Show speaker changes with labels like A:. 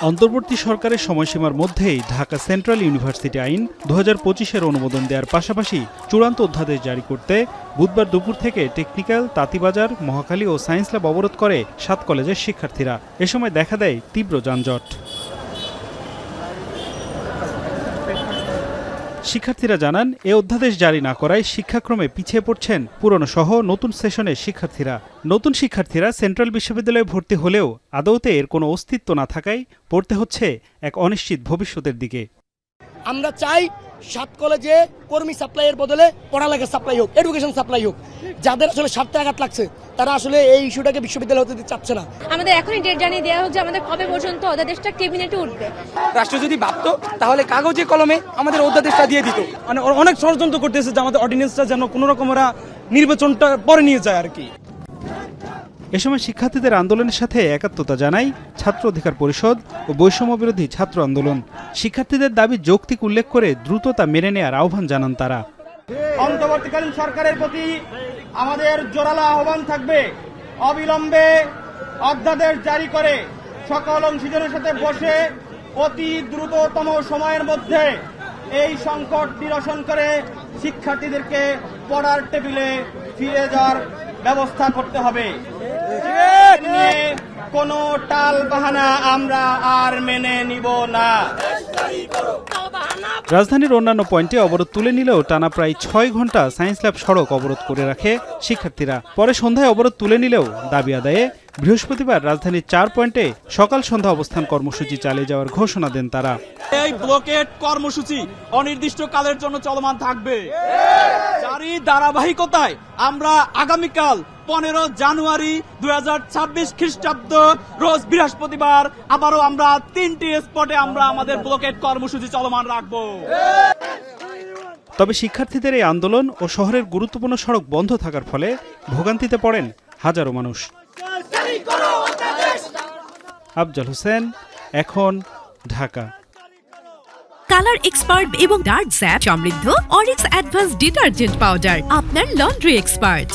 A: অন্তর্বর্তী সরকারের সময়সীমার মধ্যেই ঢাকা সেন্ট্রাল ইউনিভার্সিটি আইন 2025-এর অনুমোদন দেওয়ার পাশাপাশি চূড়ান্ত অধ্যাদেশ জারি করতে বুধবার দুপুর থেকে টেকনিক্যাল, তাঁতিবাজার, মহাখালী ও সায়েন্স ল্যাব অবরোধ করে 7 কলেজের শিক্ষার্থীরা। এ সময় দেখা দেয় তীব্র যানজট। শিক্ষার্থীরা জানান, এ অধ্যাদেশ জারি না করায় শিক্ষাক্রমে পিছিয়ে পড়ছেন পুরনো সহ নতুন সেশনের শিক্ষার্থীরা। নতুন শিক্ষার্থীরা সেন্ট্রাল বিশ্ববিদ্যালয়ে ভর্তি হলেও আদৌতে এর কোনো অস্তিত্ব না থাকায় পড়তে হচ্ছে এক অনিশ্চিত ভবিষ্যতের দিকে।
B: আমরা চাই 7 কলেজে কর্মী সাপ্লাইয়ের বদলে পড়ালেখা সাপ্লাই হোক, এডুকেশন সাপ্লাই হোক। যাদের আসলে স্বার্থে আঘাত লাগছে তারা আসলে এই ইস্যুটাকে বিশ্ববিদ্যালয় হতে দিতে চাচ্ছে না।
C: আমাদের এখনই ডেট জানিয়ে দেওয়া হোক যে আমাদের কবে পর্যন্ত অধ্যাদেশটা ক্যাবিনেটে উঠবে।
D: রাষ্ট্র যদি ভাবতো তাহলে কাগজে কলমে আমাদের অধ্যাদেশটা দিয়ে দিত।
E: মানে অনেক ষড়যন্ত্র করতেছে যে আমাদের অর্ডিন্যান্সটা যেন কোনো রকম ওরা নির্বাচনটা পরে নিয়ে যায় আর কি।
A: এ সময় শিক্ষার্থীদের আন্দোলনের সাথে একাত্মতা জানায় ছাত্র অধিকার পরিষদ ও বৈষম্য বিরোধী ছাত্র আন্দোলন। শিক্ষার্থীদের দাবি যৌক্তিক উল্লেখ করে দ্রুত তা মেনে নেওয়ার আহ্বান জানান তারা।
F: অন্তর্বর্তীকালীন সরকারের প্রতি আমাদের জোরালো আহ্বান থাকবে, অবিলম্বে অধ্যাদেশ জারি করে সকল অংশীদারের সাথে বসে অতি দ্রুততম সময়ের মধ্যে এই সংকট নিরসন করে শিক্ষার্থীদেরকে পড়ার টেবিলে ফিরে যাওয়ার ব্যবস্থা করতে হবে। নিয়ে কোনো টাল বাহানা আমরা আর মেনে নিব না।
A: রাজধানীর অন্যান্য পয়েন্টে অবরোধ তুলে নিলেও টানা প্রায় 6 ঘন্টা সায়েন্স ল্যাব সড়ক অবরোধ করে রাখে শিক্ষার্থীরা। পরে সন্ধ্যায় অবরোধ তুলে নিলেও দাবি আদায়ে বৃহস্পতিবার রাজধানীর 4 পয়েন্টে সকাল সন্ধ্যা অবস্থান কর্মসূচি চালিয়ে যাওয়ার ঘোষণা দেন তারা।
E: এই ব্লকেট কর্মসূচি অনির্দিষ্টকালের জন্য চলমান থাকবে। জারি ধারাবাহিকতায় আমরা আগামীকাল 15 জানুয়ারি 2026 খ্রিস্টাব্দ রোজ বৃহস্পতিবার আবারও আমরা 3টি স্পটে আমরা আমাদের ব্লকেট কর্মসূচি চলমান রাখবো।
A: তবে শিক্ষার্থীদের এই আন্দোলন ও শহরের গুরুত্বপূর্ণ সড়ক বন্ধ থাকার ফলে ভোগান্তিতে পড়েন হাজারো মানুষ। আফজাল হোসেন, এখন, ঢাকা।
G: কালার এক্সপার্ট এবং ডার্ক জ্যাপ সমৃদ্ধ অরিক্স অ্যাডভান্স ডিটারজেন্ট পাউডার আপনার লন্ড্রি এক্সপার্ট।